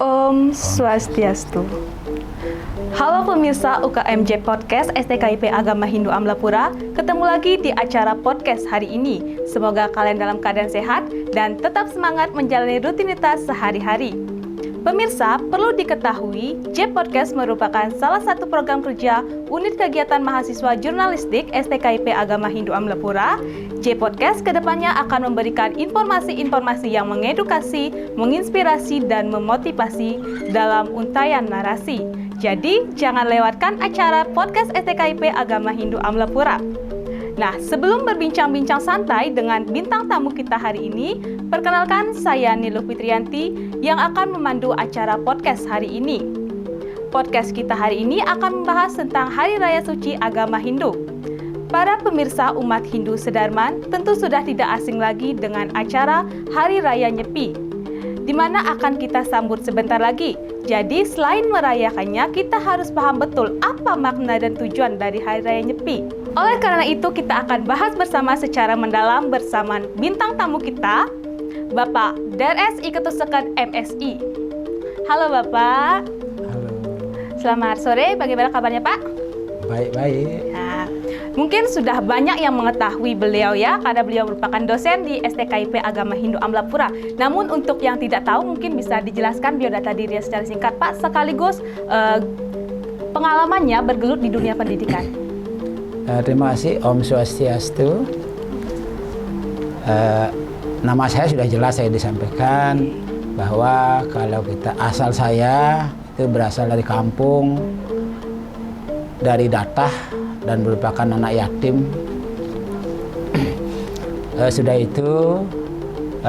Om Swastiastu. Halo pemirsa UKMJ Podcast STKIP Agama Hindu Amlapura. Ketemu lagi di acara podcast hari ini. Semoga kalian dalam keadaan sehat dan tetap semangat menjalani rutinitas sehari-hari. Pemirsa, perlu diketahui, J Podcast merupakan salah satu program kerja Unit Kegiatan Mahasiswa Jurnalistik STKIP Agama Hindu Amlapura. J Podcast kedepannya akan memberikan informasi-informasi yang mengedukasi, menginspirasi, dan memotivasi dalam untayan narasi. Jadi, jangan lewatkan acara podcast STKIP Agama Hindu Amlapura. Nah, sebelum berbincang-bincang santai dengan bintang tamu kita hari ini, perkenalkan saya Niluh Fitriyanti yang akan memandu acara podcast hari ini. Podcast kita hari ini akan membahas tentang Hari Raya Suci Agama Hindu. Para pemirsa umat Hindu sedarman tentu sudah tidak asing lagi dengan acara Hari Raya Nyepi, di mana akan kita sambut sebentar lagi. Jadi selain merayakannya, kita harus paham betul apa makna dan tujuan dari Hari Raya Nyepi. Oleh karena itu, kita akan bahas bersama secara mendalam bersama bintang tamu kita, Bapak DRS Iketusekan MSI. Halo Bapak. Halo. Selamat sore, bagaimana kabarnya Pak? Baik-baik. Nah, mungkin sudah banyak yang mengetahui beliau ya, karena beliau merupakan dosen di STKIP Agama Hindu Amlapura. Namun untuk yang tidak tahu, mungkin bisa dijelaskan biodata dirinya secara singkat Pak, sekaligus pengalamannya bergelut di dunia pendidikan. Terima kasih, Om Swastiastu. Nama saya sudah jelas saya disampaikan bahwa kalau kita asal saya itu berasal dari kampung, dari Datah dan merupakan anak yatim. Sudah itu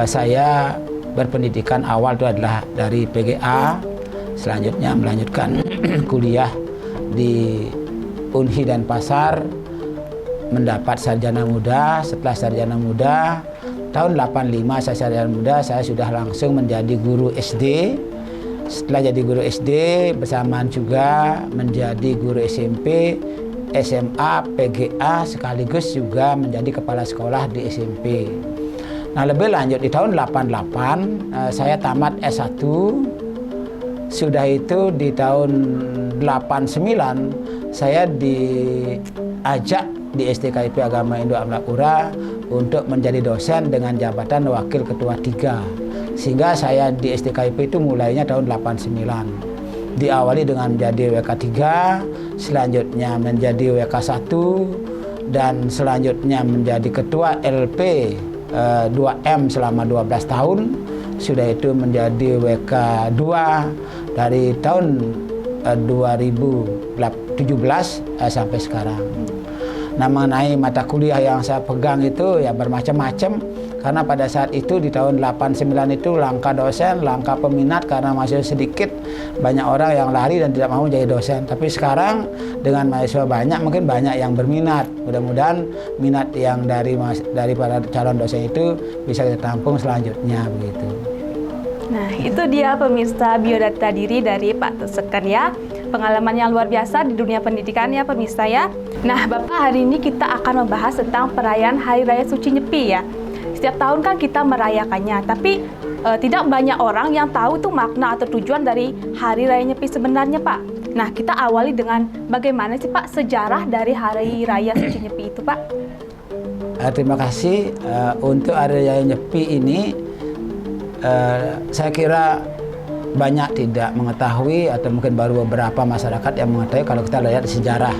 saya berpendidikan awal itu adalah dari PGA, selanjutnya melanjutkan kuliah di Unhi dan Pasar, mendapat sarjana muda. Setelah sarjana muda tahun 85 saya sarjana muda, saya sudah langsung menjadi guru SD. Setelah jadi guru SD, bersamaan juga menjadi guru SMP, SMA, PGA, sekaligus juga menjadi kepala sekolah di SMP. Nah, lebih lanjut di tahun 88 saya tamat S1. Sudah itu di tahun 89 saya diajak di STKIP Agama Hindu Amlapura untuk menjadi dosen dengan jabatan Wakil Ketua 3. Sehingga saya di STKIP itu mulainya tahun 89. Diawali dengan menjadi WK 3, selanjutnya menjadi WK 1, dan selanjutnya menjadi Ketua LP 2M selama 12 tahun. Sudah itu menjadi WK 2 dari tahun 2017 sampai sekarang. Nah, mengenai mata kuliah yang saya pegang itu ya bermacam-macam, karena pada saat itu di tahun 89 itu langka dosen, langka peminat karena masih sedikit banyak orang yang lari dan tidak mau jadi dosen. Tapi sekarang dengan mahasiswa banyak, mungkin banyak yang berminat. Mudah-mudahan minat yang dari para calon dosen itu bisa kita tampung selanjutnya begitu. Nah, itu dia pemirsa biodata diri dari Pak Tusekan ya. Pengalaman yang luar biasa di dunia pendidikan ya pemirsa ya. Nah, Bapak, hari ini kita akan membahas tentang perayaan Hari Raya Suci Nyepi ya. Setiap tahun kan kita merayakannya, tapi tidak banyak orang yang tahu tuh makna atau tujuan dari Hari Raya Nyepi sebenarnya Pak. Nah, kita awali dengan bagaimana sih Pak sejarah dari Hari Raya Suci Nyepi itu Pak? Terima kasih. Untuk Hari Raya Nyepi ini saya kira banyak tidak mengetahui, atau mungkin baru beberapa masyarakat yang mengetahui kalau kita lihat sejarah.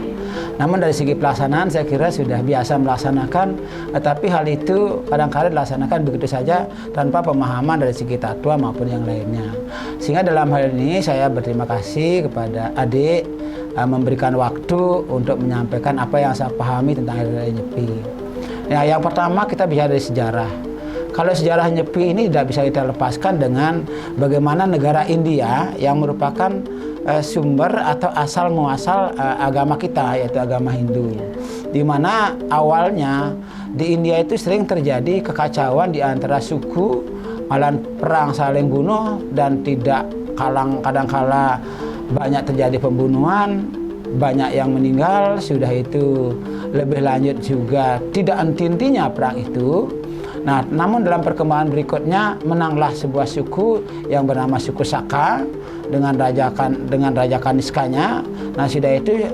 Namun dari segi pelaksanaan saya kira sudah biasa melaksanakan, tetapi hal itu kadang-kadang dilaksanakan begitu saja tanpa pemahaman dari segi tatwa maupun yang lainnya. Sehingga dalam hal ini saya berterima kasih kepada adik memberikan waktu untuk menyampaikan apa yang saya pahami tentang Hari Raya Nyepi. Nah, yang pertama kita bicara dari sejarah. Kalau sejarah Nyepi ini tidak bisa kita lepaskan dengan bagaimana negara India yang merupakan sumber atau asal muasal agama kita, yaitu agama Hindu. Di mana awalnya di India itu sering terjadi kekacauan di antara suku, malah perang saling bunuh, dan tidak kadang-kala banyak terjadi pembunuhan, banyak yang meninggal. Sudah itu lebih lanjut juga tidak henti-hentinya perang itu. Nah, namun dalam perkembangan berikutnya menanglah sebuah suku yang bernama suku Saka dengan Raja Kaniskanya. Nah, sudah itu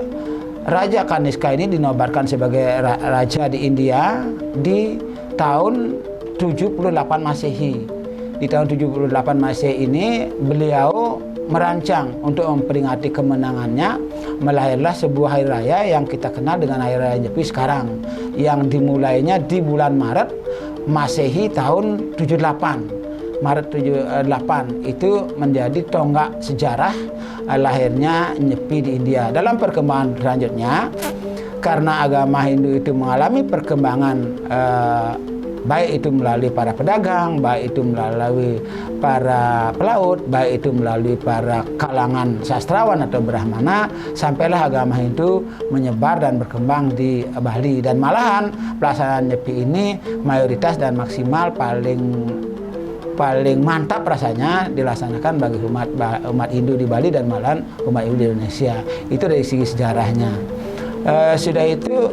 Raja Kaniska ini dinobatkan sebagai raja di India di tahun 78 Masehi. Di tahun 78 Masehi ini beliau merancang untuk memperingati kemenangannya, melahirlah sebuah hari raya yang kita kenal dengan Hari Raya Nyepi sekarang, yang dimulainya di bulan Maret Masehi tahun 78. Maret 78 itu menjadi tonggak sejarah lahirnya Nyepi di India. Dalam perkembangan selanjutnya, karena agama Hindu itu mengalami perkembangan baik itu melalui para pedagang, baik itu melalui para pelaut, baik itu melalui para kalangan sastrawan atau brahmana, sampailah agama Hindu menyebar dan berkembang di Bali. Dan malahan pelaksanaan Nyepi ini mayoritas dan maksimal paling mantap rasanya dilaksanakan bagi umat Hindu di Bali dan malahan umat Hindu di Indonesia. Itu dari segi sejarahnya. Sudah itu,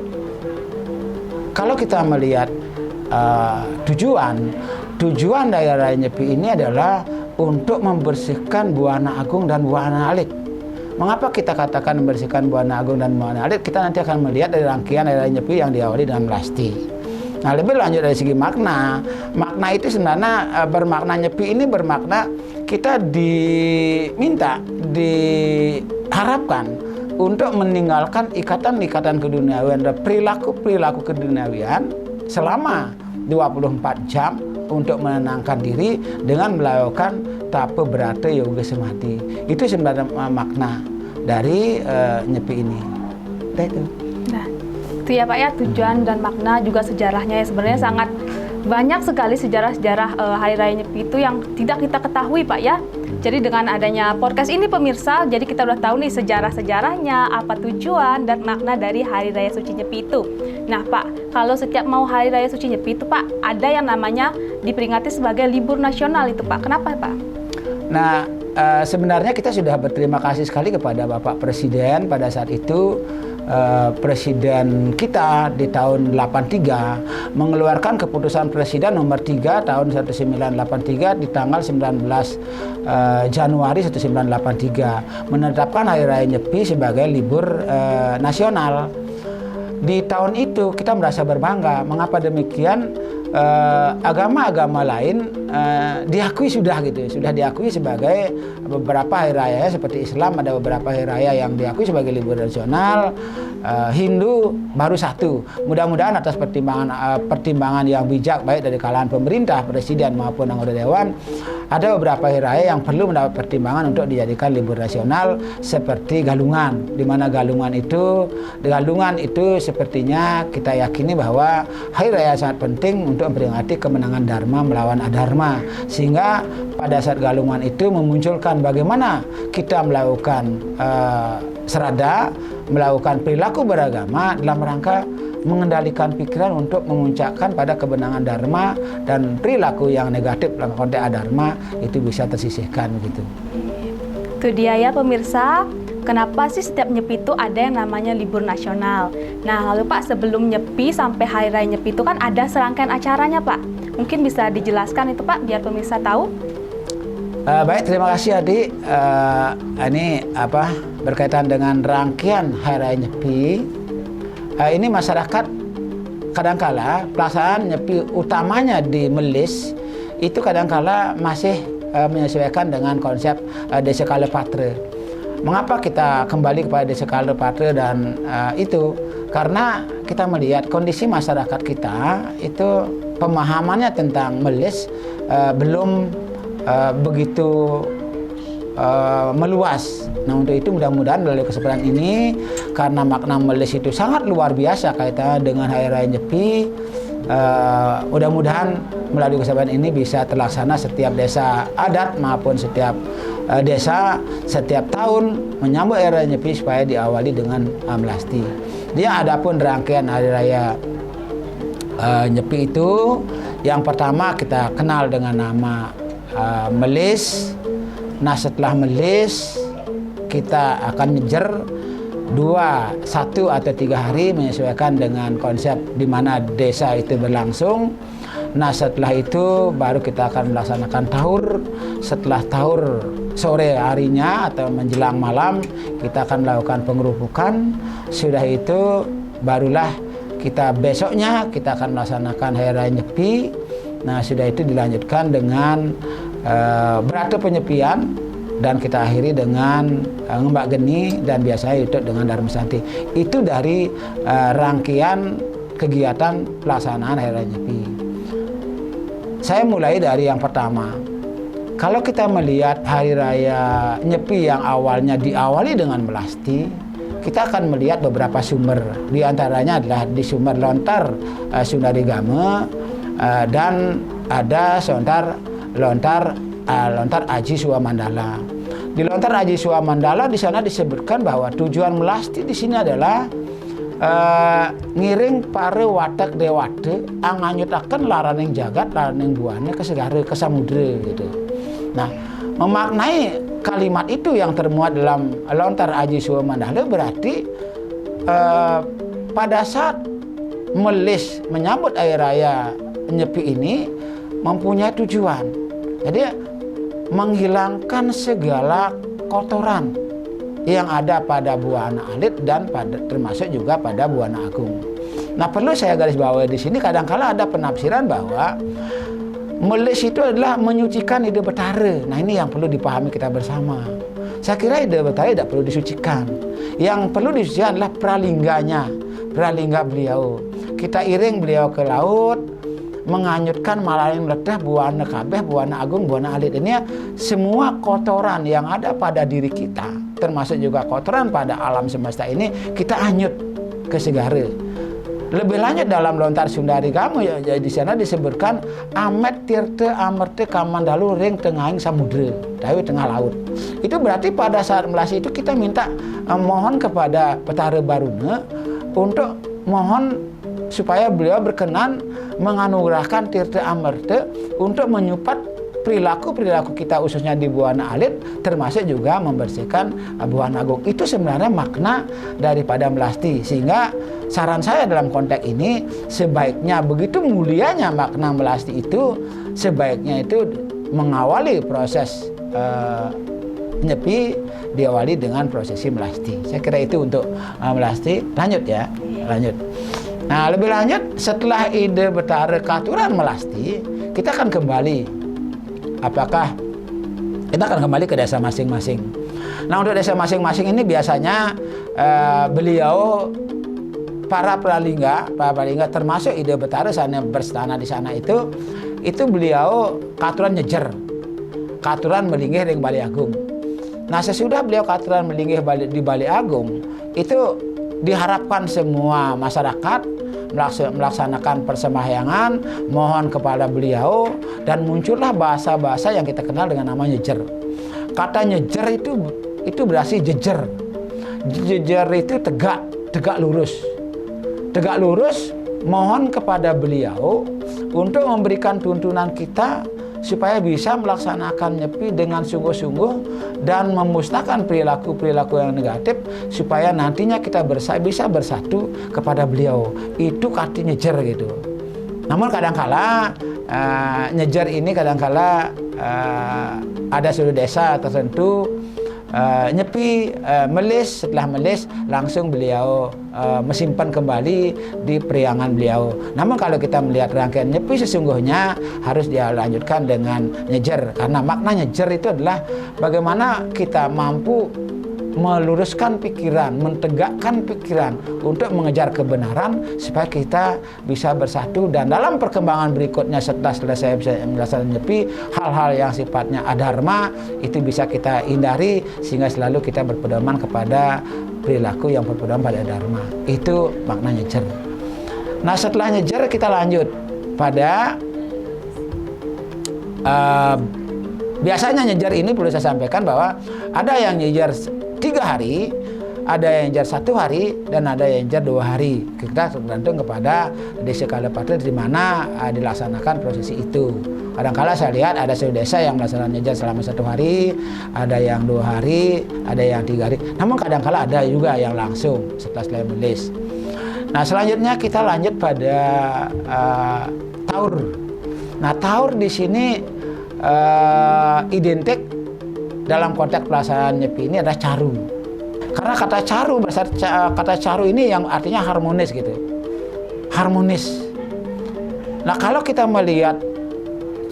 kalau kita melihat tujuan dari Raya Nyepi ini adalah untuk membersihkan Buana Agung dan Buana Alit. Mengapa kita katakan membersihkan Buana Agung dan Buana Alit? Kita nanti akan melihat dari rangkaian Raya Nyepi yang diawali dengan Melasti. Nah, lebih lanjut dari segi makna itu sebenarnya bermakna Nyepi ini bermakna kita diharapkan untuk meninggalkan ikatan-ikatan keduniawian dan perilaku keduniawian selama 24 jam untuk menenangkan diri dengan melakukan tapa berata yoga samadhi. Itu sebenarnya makna dari Nyepi ini. Itu. Nah, itu ya Pak ya, tujuan dan makna juga sejarahnya ya, sebenarnya sangat banyak sekali sejarah-sejarah Hari Raya Nyepi itu yang tidak kita ketahui Pak ya. Jadi dengan adanya podcast ini pemirsa, jadi kita udah tahu nih sejarah-sejarahnya, apa tujuan dan makna dari Hari Raya Suci Nyepi itu. Nah Pak, kalau setiap mau Hari Raya Suci Nyepi itu Pak, ada yang namanya diperingati sebagai libur nasional itu Pak. Kenapa Pak? Nah, sebenarnya kita sudah berterima kasih sekali kepada Bapak Presiden pada saat itu. Presiden kita di tahun 83 mengeluarkan keputusan Presiden nomor 3 tahun 1983 di tanggal 19 Januari 1983 menetapkan Hari Raya Nyepi sebagai libur nasional. Di tahun itu kita merasa berbangga. Mengapa demikian? Agama-agama lain diakui sudah diakui sebagai beberapa hari raya, seperti Islam ada beberapa hari raya yang diakui sebagai libur nasional. Hindu baru satu. Mudah-mudahan atas pertimbangan yang bijak baik dari kalangan pemerintah, presiden maupun anggota dewan, ada beberapa hari raya yang perlu mendapat pertimbangan untuk dijadikan libur nasional, seperti Galungan, di mana Galungan itu sepertinya kita yakini bahwa hari raya sangat penting untuk memperingati kemenangan Dharma melawan Adharma, sehingga pada saat Galungan itu memunculkan bagaimana kita melakukan serada, melakukan perilaku beragama dalam rangka mengendalikan pikiran untuk memuncakkan pada kebenangan Dharma, dan perilaku yang negatif dalam konteks Adharma itu bisa tersisihkan begitu. Itu dia ya pemirsa, kenapa sih setiap Nyepi itu ada yang namanya libur nasional. Nah lalu Pak, sebelum Nyepi sampai Hari Raya Nyepi itu kan ada serangkaian acaranya Pak. Mungkin bisa dijelaskan itu Pak biar pemirsa tahu. Baik, terima kasih Adik. Ini berkaitan dengan rangkaian Hari Raya Nyepi. Ini masyarakat kadangkala pelaksanaan Nyepi utamanya di Melis itu kadangkala masih menyesuaikan dengan konsep Desa Kalepatra. Mengapa kita kembali kepada Desa Kalepatra dan itu? Karena kita melihat kondisi masyarakat kita itu pemahamannya tentang Melis belum begitu meluas. Nah, untuk itu mudah-mudahan melalui kesempatan ini, karena makna Melis itu sangat luar biasa kaitannya dengan Hari Raya Nyepi, mudah-mudahan melalui kesempatan ini bisa terlaksana setiap desa adat maupun setiap desa setiap tahun menyambut Hari Raya Nyepi supaya diawali dengan Melasti. Dia adapun rangkaian Hari Raya Nyepi itu, yang pertama kita kenal dengan nama Melis. Nah, setelah Melis kita akan ngejar 1 atau 3 hari menyesuaikan dengan konsep di mana desa itu berlangsung. Nah setelah itu baru kita akan melaksanakan taur. Setelah taur sore harinya atau menjelang malam kita akan melakukan pengerupukan. Sudah itu barulah kita besoknya kita akan melaksanakan hari raya Nyepi. Nah sudah itu dilanjutkan dengan berata penyepian dan kita akhiri dengan ngembak geni dan biasanya itu dengan Dharma Santi. Itu dari rangkaian kegiatan pelaksanaan hari raya Nyepi. Saya mulai dari yang pertama. Kalau kita melihat hari raya Nyepi yang awalnya diawali dengan melasti, kita akan melihat beberapa sumber. Di antaranya adalah di sumber lontar Sundari Game dan ada lontar Aji Suwamandala. Di lontar Aji Suwamandala di sana disebutkan bahwa tujuan melasti di sini adalah ngiring para watak dewate anganyutaken laraning jagat laraning buana ke segara ke samudra gitu. Nah, memaknai kalimat itu yang termuat dalam lontar Aji Suwamandala berarti pada saat melis menyambut hari raya Nyepi ini mempunyai tujuan. Jadi menghilangkan segala kotoran yang ada pada Buana Alit dan termasuk juga pada Buana Agung. Nah perlu saya garis bawahi di sini kadang-kala ada penafsiran bahwa melis itu adalah menyucikan ide betara. Nah ini yang perlu dipahami kita bersama. Saya kira ide betara tidak perlu disucikan. Yang perlu disucikan adalah pralingga beliau. Kita iring beliau ke laut, menganyutkan malaring meletah Buana Kabeh, Buana Agung, Buana Alit. Ini semua kotoran yang ada pada diri kita, termasuk juga kotoran pada alam semesta ini, kita anyut ke segara. Lebih lanjut dalam lontar Sundari Game ya, di sana disebutkan Amet Tirta Amerte Kamandalu ring tengahing samudra, dawe tengah laut. Itu berarti pada saat melasi itu kita minta mohon kepada Betara Baruna untuk mohon supaya beliau berkenan menganugerahkan Tirta Amerta untuk menyupat perilaku kita khususnya di Buana Alit, termasuk juga membersihkan Buana Agung. Itu sebenarnya makna daripada melasti. Sehingga saran saya dalam konteks ini, sebaiknya begitu mulianya makna melasti itu, sebaiknya itu mengawali proses Nyepi diawali dengan prosesi melasti. Saya kira itu untuk melasti. Lanjut ya, lanjut. Nah lebih lanjut setelah ide betara katuran melasti, kita akan kembali. Apakah kita akan kembali ke desa masing-masing. Nah untuk desa masing-masing ini biasanya beliau para pralingga termasuk ide betara sana berstana di sana itu beliau katuran nyejer, katuran melinggih ring Bali Agung. Nah sesudah beliau katuran melinggih di Bali Agung itu diharapkan semua masyarakat melaksanakan persembahyangan, mohon kepada beliau, dan muncullah bahasa-bahasa yang kita kenal dengan nama nyejer. Kata nyejer itu berarti jejer. Jejer itu tegak lurus. Tegak lurus, mohon kepada beliau untuk memberikan tuntunan kita supaya bisa melaksanakan Nyepi dengan sungguh-sungguh dan memusnahkan perilaku-perilaku yang negatif supaya nantinya kita bisa bersatu kepada beliau. Itu kata nyejer gitu. Namun kadangkala nyejer ini kadangkala ada suatu desa tertentu Nyepi melis, setelah melis langsung beliau mesimpan kembali di periangan beliau. Namun kalau kita melihat rangkaian Nyepi sesungguhnya harus dia lanjutkan dengan nyejer, karena makna nyejer itu adalah bagaimana kita mampu meluruskan pikiran, mentegakkan pikiran untuk mengejar kebenaran supaya kita bisa bersatu. Dan dalam perkembangan berikutnya setelah selesai melaksanakan Nyepi, hal-hal yang sifatnya adharma itu bisa kita hindari sehingga selalu kita berpedoman kepada perilaku yang berpedoman pada dharma. Itu makna nyejer. Nah setelah nyejer kita lanjut pada biasanya nyejer ini perlu saya sampaikan bahwa ada yang nyejer 3 hari, ada yang nyejer 1 hari, dan ada yang nyejer 2 hari. Kita tergantung kepada desa Kalepatra di mana dilaksanakan prosesi itu. Kadang-kala saya lihat ada suatu desa yang melaksanakan nyejer selama 1 hari, ada yang 2 hari, ada yang 3 hari. Namun kadang-kala ada juga yang langsung setelah melis. Nah selanjutnya kita lanjut pada taur. Nah, taur di sini identik dalam konteks pelaksanaan Nyepi ini adalah caru. Karena kata caru, kata caru ini yang artinya harmonis gitu. Harmonis. Nah, kalau kita melihat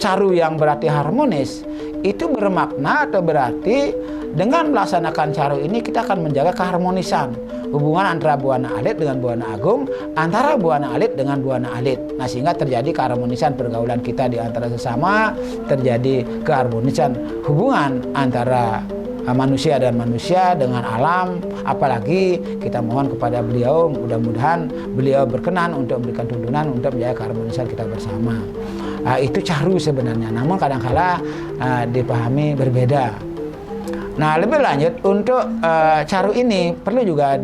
caru yang berarti harmonis, itu bermakna atau berarti dengan melaksanakan caru ini kita akan menjaga keharmonisan hubungan antara Buana Alit dengan Buana Agung, antara Buana Alit dengan Buana Alit. Nah, sehingga terjadi keharmonisan pergaulan kita di antara sesama, terjadi keharmonisan hubungan antara manusia dan manusia dengan alam. Apalagi kita mohon kepada beliau, mudah-mudahan beliau berkenan untuk memberikan tuntunan untuk menjaga keharmonisan kita bersama. Itu caru sebenarnya, namun kadang-kala dipahami berbeda. Nah, lebih lanjut untuk caru ini perlu juga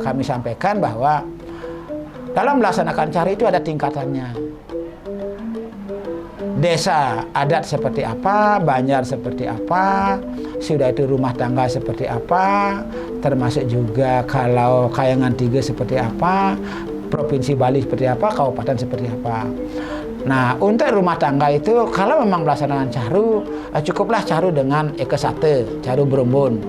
kami sampaikan bahwa dalam melaksanakan caru itu ada tingkatannya. Desa adat seperti apa, banjar seperti apa, sudah itu rumah tangga seperti apa, termasuk juga kalau Kayangan Tiga seperti apa, Provinsi Bali seperti apa, kabupaten seperti apa. Nah, untuk rumah tangga itu kalau memang melaksanakan caru, cukuplah caru dengan Eke Sate, caru Berumbun.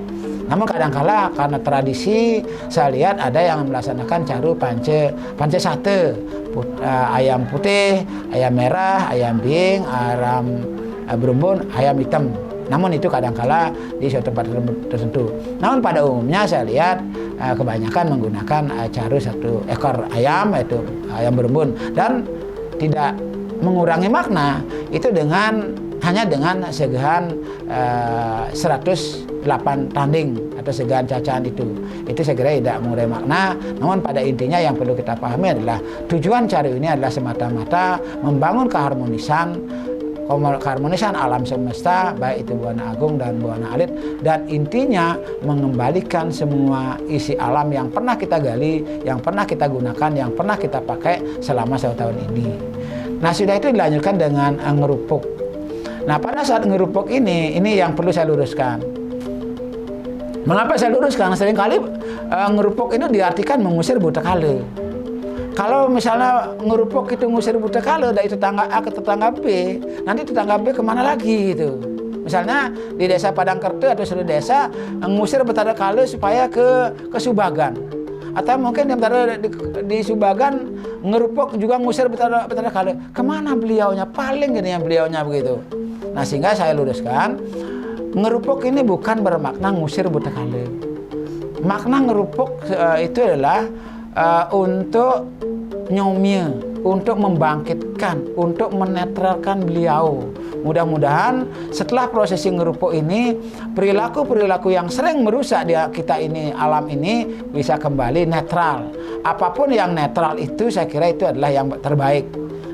Namun kadang-kala karena tradisi, saya lihat ada yang melaksanakan caru pance sate, ayam putih, ayam merah, ayam bing, ayam berumbun, ayam hitam. Namun itu kadang-kala di suatu tempat tertentu. Namun pada umumnya saya lihat kebanyakan menggunakan caru satu ekor ayam, yaitu ayam berumbun, dan tidak mengurangi makna itu hanya dengan segahan 108 tanding atau segahan cacahan itu saya kira tidak mengurangi makna. Namun pada intinya yang perlu kita pahami adalah tujuan caru ini adalah semata-mata membangun keharmonisan alam semesta, baik itu Buana Agung dan Buana Alit, dan intinya mengembalikan semua isi alam yang pernah kita gali, yang pernah kita gunakan, yang pernah kita pakai selama 1 tahun ini. Nah, sudah itu dilanjutkan dengan ngerupuk. Nah, pada saat ngerupuk ini yang perlu saya luruskan. Mengapa saya luruskan? Seringkali ngerupuk ini diartikan mengusir buta kala. Kalau misalnya ngerupuk itu ngusir buta kala dari tetangga A ke tetangga B, nanti tetangga B kemana lagi gitu. Misalnya di desa Padangkerto atau seluruh desa ngusir buta kala supaya ke Subagan. Atau mungkin di Subagan ngerupuk juga ngusir betara kala. Kemana beliaunya? Paling gini yang beliaunya begitu. Nah, sehingga saya luruskan, ngerupuk ini bukan bermakna ngusir buta kala. Makna ngerupuk itu adalah untuk nyomye, untuk membangkitkan, untuk menetralkan beliau. Mudah-mudahan setelah prosesi ngerupuk ini, perilaku-perilaku yang sering merusak kita ini, alam ini, bisa kembali netral. Apapun yang netral itu saya kira itu adalah yang terbaik.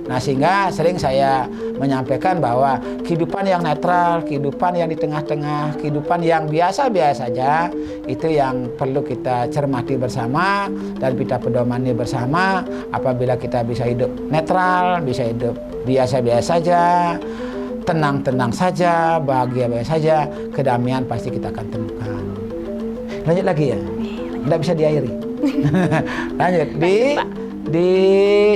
Nah, sehingga sering saya menyampaikan bahwa kehidupan yang netral, kehidupan yang di tengah-tengah, kehidupan yang biasa-biasa saja, itu yang perlu kita cermati bersama dan kita pedomani bersama. Apabila kita bisa hidup netral, bisa hidup biasa-biasa saja, tenang-tenang saja, bahagia saja, kedamaian pasti kita akan temukan. Lanjut lagi ya? Tidak bisa diairi. Lanjut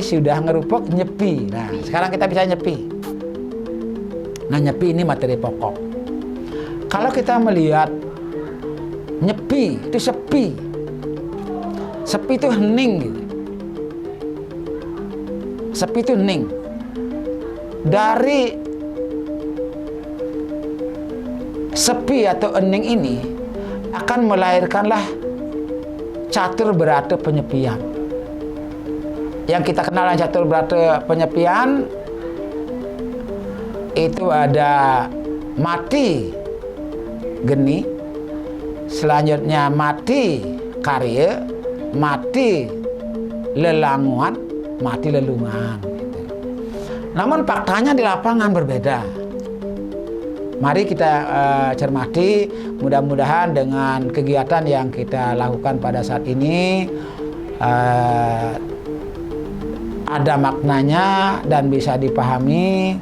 sudah ngerupuk nyepi. Nah, sekarang kita bisa nyepi. Nah, nyepi ini materi pokok. Kalau kita melihat nyepi itu sepi. Sepi itu hening gitu. Sepi itu hening. Dari sepi atau hening ini akan melahirkanlah catur berata penyepian. Yang kita kenal catur berata penyepian itu ada mati geni, selanjutnya mati karya, mati lelanguan, mati lelungan. Namun faktanya di lapangan berbeda. Mari kita cermati, mudah-mudahan dengan kegiatan yang kita lakukan pada saat ini ada maknanya dan bisa dipahami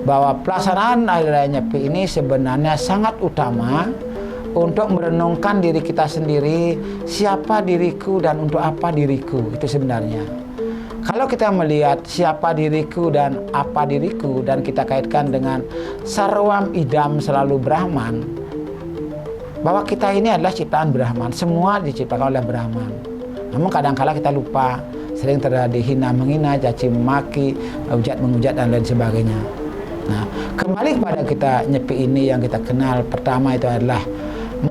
bahwa pelaksanaan Hari Raya Nyepi ini sebenarnya sangat utama untuk merenungkan diri kita sendiri, siapa diriku dan untuk apa diriku, itu sebenarnya. Kalau kita melihat siapa diriku dan apa diriku dan kita kaitkan dengan sarwam idam selalu Brahman, bahwa kita ini adalah ciptaan Brahman, semua diciptakan oleh Brahman. Namun kadang-kala kita lupa, sering terjadi hina menghina, caci memaki, hujat menghujat dan lain sebagainya. Nah, kembali kepada kita Nyepi ini yang kita kenal, pertama itu adalah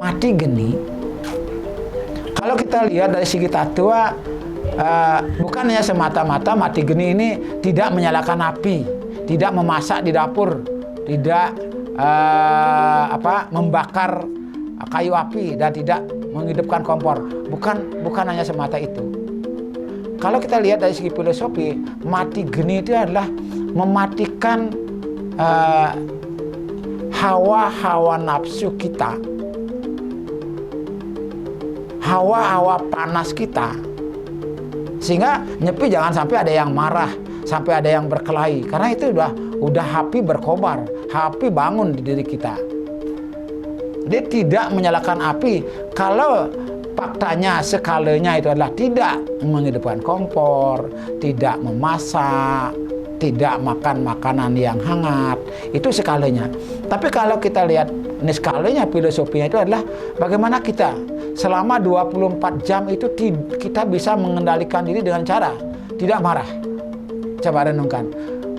mati geni. Kalau kita lihat dari segi tatua, bukan hanya semata-mata mati geni ini tidak menyalakan api, tidak memasak di dapur, tidak membakar kayu api dan tidak menghidupkan kompor. Bukan hanya semata itu. Kalau kita lihat dari segi filosofi, mati geni itu adalah mematikan hawa-hawa nafsu kita, hawa-hawa panas kita, sehingga Nyepi jangan sampai ada yang marah, sampai ada yang berkelahi, karena itu udah api berkobar, api bangun di diri kita. Dia tidak menyalakan api kalau faktanya skalanya itu adalah tidak menghidupkan kompor, tidak memasak, tidak makan makanan yang hangat, itu skalanya. Tapi kalau kita lihat ini skalanya, filosofinya itu adalah bagaimana kita selama 24 jam itu kita bisa mengendalikan diri dengan cara tidak marah. Coba renungkan,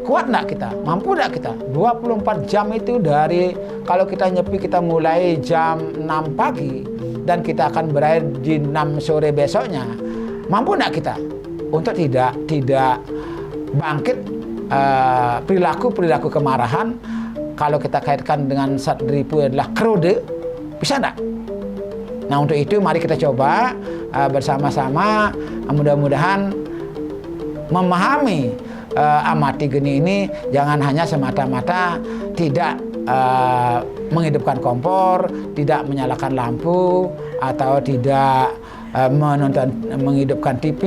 kuat enggak kita? Mampu enggak kita? 24 jam itu dari kalau kita Nyepi kita mulai jam 6 pagi dan kita akan berakhir di 6 sore besoknya. Mampu enggak kita untuk tidak bangkit perilaku kemarahan? Kalau kita kaitkan dengan Satdripu adalah krode, bisa enggak? Nah, untuk itu mari kita coba bersama-sama, mudah-mudahan memahami amati geni ini jangan hanya semata-mata tidak menghidupkan kompor, tidak menyalakan lampu, atau tidak menghidupkan TV,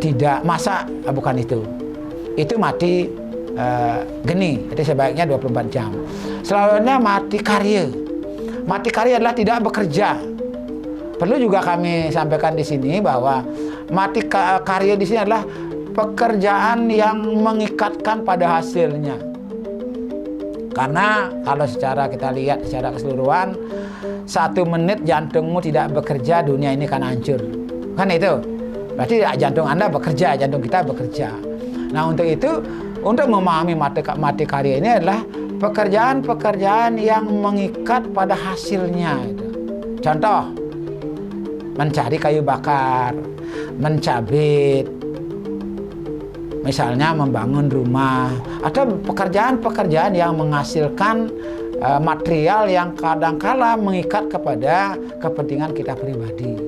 tidak masak, bukan itu. Itu mati geni, itu sebaiknya 24 jam. Selanjutnya mati karya. Mati karya adalah tidak bekerja. Perlu juga kami sampaikan di sini bahwa mati karya di sini adalah pekerjaan yang mengikatkan pada hasilnya. Karena kalau secara kita lihat secara keseluruhan, 1 menit jantungmu tidak bekerja, dunia ini akan hancur. Kan itu? Berarti jantung Anda bekerja, jantung kita bekerja. Nah, untuk itu, untuk memahami mati karya ini adalah pekerjaan-pekerjaan yang mengikat pada hasilnya. Contoh, mencari kayu bakar, mencabit, misalnya membangun rumah, atau pekerjaan-pekerjaan yang menghasilkan material yang kadangkala mengikat kepada kepentingan kita pribadi.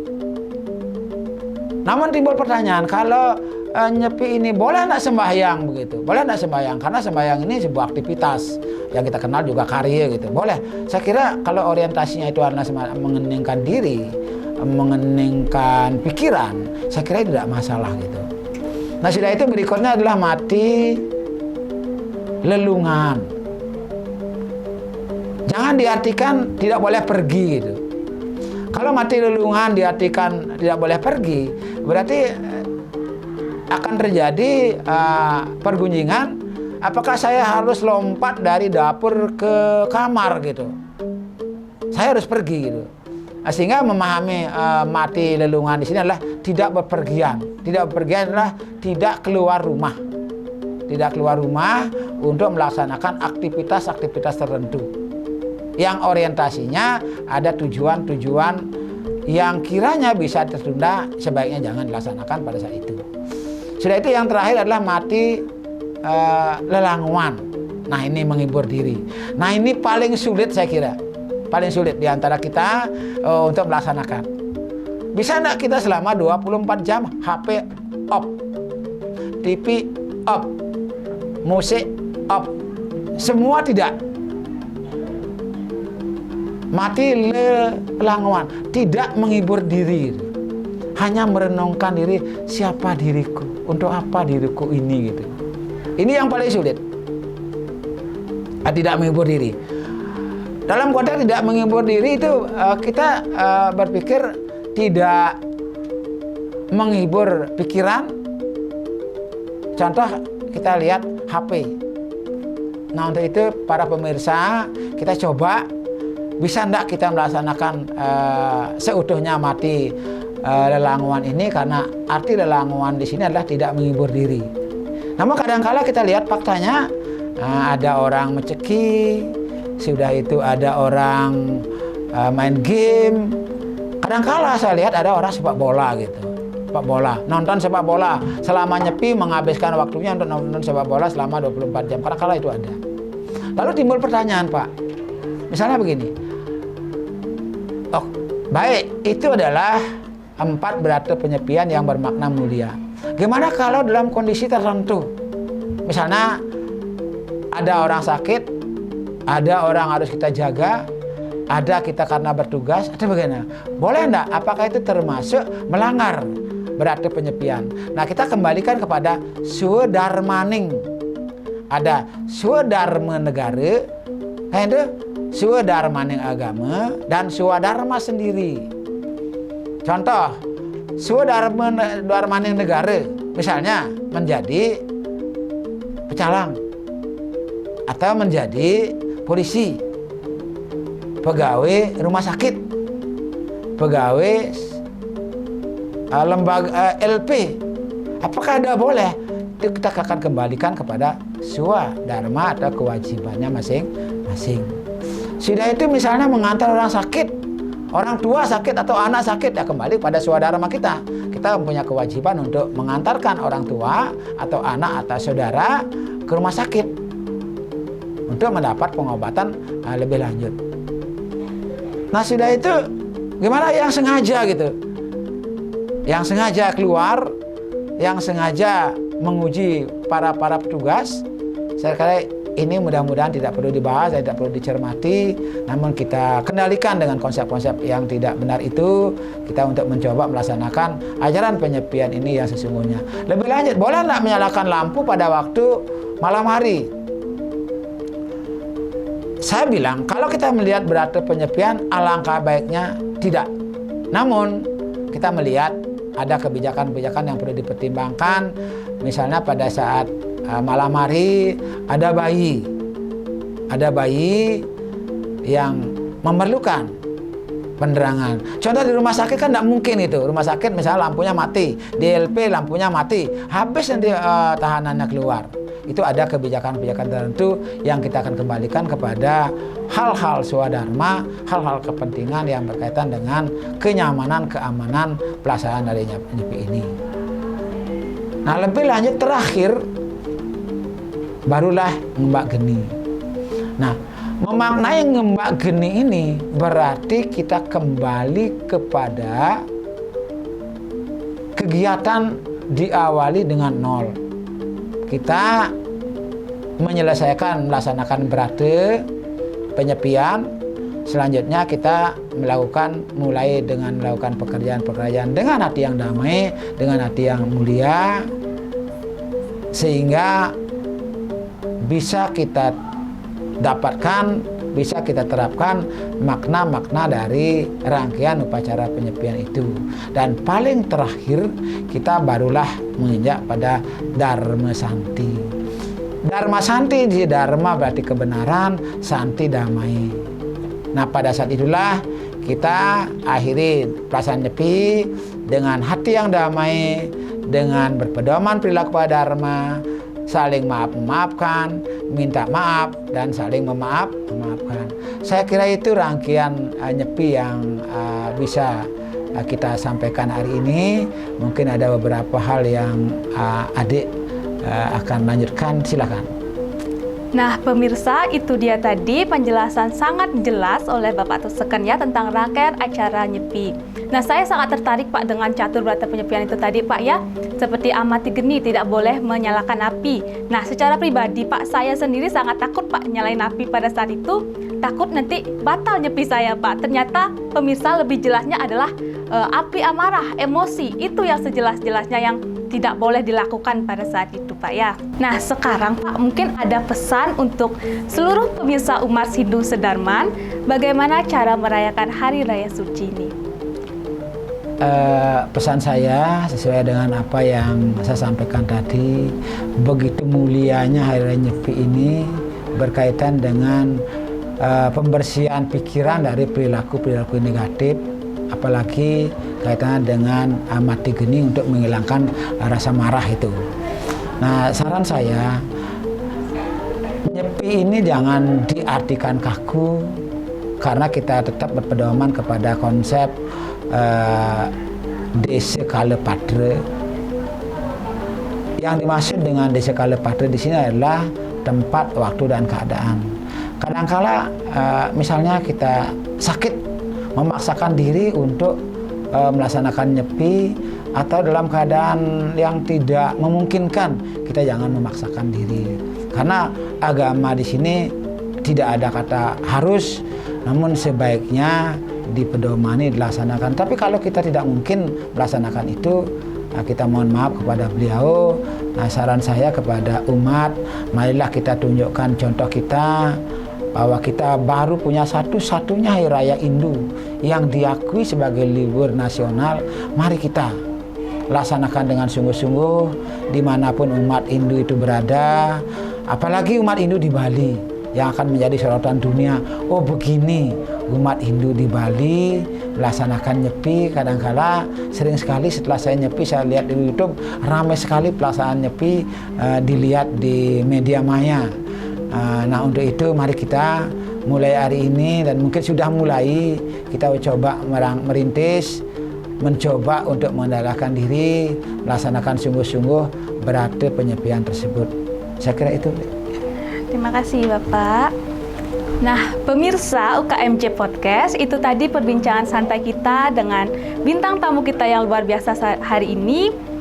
Namun timbul pertanyaan, kalau Nyepi ini boleh enggak sembahyang begitu? Boleh enggak sembahyang? Karena sembahyang ini sebuah aktivitas yang kita kenal juga karya gitu. Boleh. Saya kira kalau orientasinya itu adalah mengeningkan diri, mengeningkan pikiran, saya kira tidak masalah gitu. Nah, sudah itu berikutnya adalah mati lelungan. Jangan diartikan tidak boleh pergi gitu. Kalau mati lelungan diartikan tidak boleh pergi, berarti akan terjadi pergunjingan, apakah saya harus lompat dari dapur ke kamar gitu. Saya harus pergi gitu. Sehingga memahami mati lelungan di sini adalah tidak bepergian. Tidak bepergian adalah tidak keluar rumah. Tidak keluar rumah untuk melaksanakan aktivitas-aktivitas tertentu. Yang orientasinya ada tujuan-tujuan yang kiranya bisa tertunda, sebaiknya jangan dilaksanakan pada saat itu. Sudah itu yang terakhir adalah mati lelanguan. Nah, ini menghibur diri. Nah, ini paling sulit saya kira. Paling sulit di antara kita untuk melaksanakan. Bisa enggak kita selama 24 jam HP off, TV off, musik off, semua tidak. Mati lelanguan, tidak menghibur diri. Hanya merenungkan diri, siapa diriku, untuk apa diriku ini gitu. Ini yang paling sulit. Tidak menghibur diri. Dalam konteks tidak menghibur diri itu kita berpikir tidak menghibur pikiran, Contoh kita lihat HP. Nah, untuk itu para pemirsa, kita coba bisa enggak kita melaksanakan seutuhnya mati lelanguan ini, karena arti lelanguan di sini adalah tidak menghibur diri. Namun kadang-kala kita lihat faktanya ada orang mencekik, sudah itu ada orang main game. Kadang-kala saya lihat ada orang sepak bola gitu. Sepak bola, nonton sepak bola selama nyepi, menghabiskan waktunya untuk nonton sepak bola selama 24 jam. Kadang-kala itu ada. Lalu timbul pertanyaan, Pak. Misalnya begini. Oh, baik, itu adalah 4 berarti penyepian yang bermakna mulia. Gimana kalau dalam kondisi tertentu? Misalnya ada orang sakit, ada orang harus kita jaga, ada kita karena bertugas, ada bagaimana? Boleh enggak? Apakah itu termasuk melanggar berarti penyepian? Nah, kita kembalikan kepada swadharmaning. Ada swadharma negara, itu swadharmaning agama, dan swadharma sendiri. Contoh, swadharmaning negara, misalnya menjadi pecalang, atau menjadi polisi, pegawai rumah sakit, pegawai lembaga LP. Apakah ada boleh? Itu kita akan kembalikan kepada swadharma atau kewajibannya masing-masing. Sudah itu misalnya mengantar orang sakit, orang tua sakit atau anak sakit, ya kembali pada swadharma kita. Kita mempunyai kewajiban untuk mengantarkan orang tua atau anak atau saudara ke rumah sakit untuk mendapat pengobatan lebih lanjut. Nah, sudah itu gimana yang sengaja gitu? Yang sengaja keluar, yang sengaja menguji para petugas, saya kira ini mudah-mudahan tidak perlu dibahas, tidak perlu dicermati, namun kita kendalikan dengan konsep-konsep yang tidak benar itu, kita untuk mencoba melaksanakan ajaran penyepian ini yang sesungguhnya. Lebih lanjut, boleh nggak menyalakan lampu pada waktu malam hari? Saya bilang, kalau kita melihat berarti penyepian, alangkah baiknya tidak. Namun, kita melihat ada kebijakan-kebijakan yang perlu dipertimbangkan. Misalnya pada saat malam hari ada bayi yang memerlukan penerangan. Contoh di rumah sakit kan tidak mungkin itu. Rumah sakit misalnya lampunya mati, di LP lampunya mati, habis nanti tahanannya keluar. Itu ada kebijakan-kebijakan tertentu yang kita akan kembalikan kepada hal-hal swadharma, hal-hal kepentingan yang berkaitan dengan kenyamanan, keamanan pelaksanaan dari nyepi ini. Nah, lebih lanjut terakhir, barulah ngembak geni. Nah, memaknai ngembak geni ini berarti kita kembali kepada kegiatan diawali dengan nol. Kita melaksanakan berarti penyepian. Selanjutnya kita mulai dengan melakukan pekerjaan-pekerjaan dengan hati yang damai, dengan hati yang mulia, sehingga bisa kita dapatkan, bisa kita terapkan makna-makna dari rangkaian upacara penyepian itu. Dan paling terakhir kita barulah menginjak pada Dharma Santi. Dharma Santi, di Dharma berarti kebenaran, Santi damai. Nah, pada saat itulah kita akhiri pelaksanaan nyepi dengan hati yang damai, dengan berpedoman perilaku pada Dharma, saling maaf-memaafkan, minta maaf, dan saling memaafkan. Saya kira itu rangkaian nyepi yang bisa kita sampaikan hari ini. Mungkin ada beberapa hal yang adik akan lanjutkan, silakan. Nah, pemirsa, itu dia tadi penjelasan sangat jelas oleh Bapak Tuseken ya tentang rangkaian acara nyepi. Nah, saya sangat tertarik Pak dengan catur berata penyepian itu tadi Pak ya. Seperti amati geni, tidak boleh menyalakan api. Nah, secara pribadi Pak, saya sendiri sangat takut Pak nyalain api pada saat itu. Takut nanti batal nyepi saya Pak. Ternyata pemirsa lebih jelasnya adalah api amarah, emosi, itu yang sejelas-jelasnya yang tidak boleh dilakukan pada saat itu Pak ya. Nah, sekarang Pak mungkin ada pesan untuk seluruh pemirsa umat Hindu Sedarman, bagaimana cara merayakan Hari Raya Suci ini? pesan saya sesuai dengan apa yang saya sampaikan tadi, begitu mulianya Hari Raya Nyepi ini berkaitan dengan pembersihan pikiran dari perilaku-perilaku negatif, apalagi kaitannya dengan mati geni untuk menghilangkan rasa marah itu. Nah, saran saya, Nyepi ini jangan diartikan kaku, karena kita tetap berpedoman kepada konsep desa kala patra. Yang dimaksud dengan desa kala patra di sini adalah tempat, waktu, dan keadaan. Kadangkala misalnya kita sakit, memaksakan diri untuk melaksanakan nyepi, atau dalam keadaan yang tidak memungkinkan, kita jangan memaksakan diri. Karena agama di sini tidak ada kata harus, namun sebaiknya dipedomani, dilaksanakan. Tapi kalau kita tidak mungkin melaksanakan itu, kita mohon maaf kepada beliau. Nah, saran saya kepada umat, marilah kita tunjukkan contoh kita, bahwa kita baru punya satu-satunya Hari Raya Hindu yang diakui sebagai libur nasional. Mari kita laksanakan dengan sungguh-sungguh dimanapun umat Hindu itu berada, apalagi umat Hindu di Bali yang akan menjadi sorotan dunia. Oh, begini umat Hindu di Bali melaksanakan nyepi. Kadangkala sering sekali setelah saya nyepi, saya lihat di YouTube ramai sekali pelaksanaan nyepi, dilihat di media maya. Nah, untuk itu mari kita mulai hari ini, dan mungkin sudah mulai, kita coba merintis, mencoba untuk mengendalikan diri, melaksanakan sungguh-sungguh berarti penyepian tersebut. Saya kira itu. Terima kasih Bapak. Nah, pemirsa UKMJ Podcast, itu tadi perbincangan santai kita dengan bintang tamu kita yang luar biasa hari ini.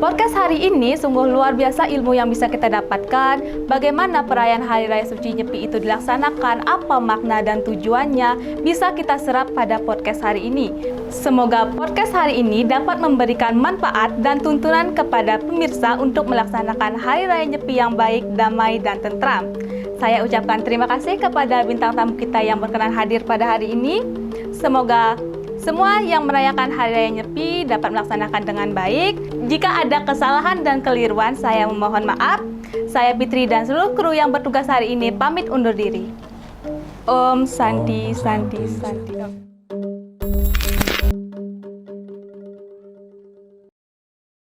Podcast hari ini sungguh luar biasa ilmu yang bisa kita dapatkan. Bagaimana perayaan Hari Raya Suci Nyepi itu dilaksanakan, apa makna dan tujuannya, bisa kita serap pada podcast hari ini. Semoga podcast hari ini dapat memberikan manfaat dan tuntunan kepada pemirsa untuk melaksanakan Hari Raya Nyepi yang baik, damai, dan tentram. Saya ucapkan terima kasih kepada bintang tamu kita yang berkenan hadir pada hari ini. Semoga semua yang merayakan Hari Raya Nyepi dapat melaksanakan dengan baik. Jika ada kesalahan dan keliruan, saya memohon maaf. Saya Fitri dan seluruh kru yang bertugas hari ini pamit undur diri. Om Santi Santi Santi.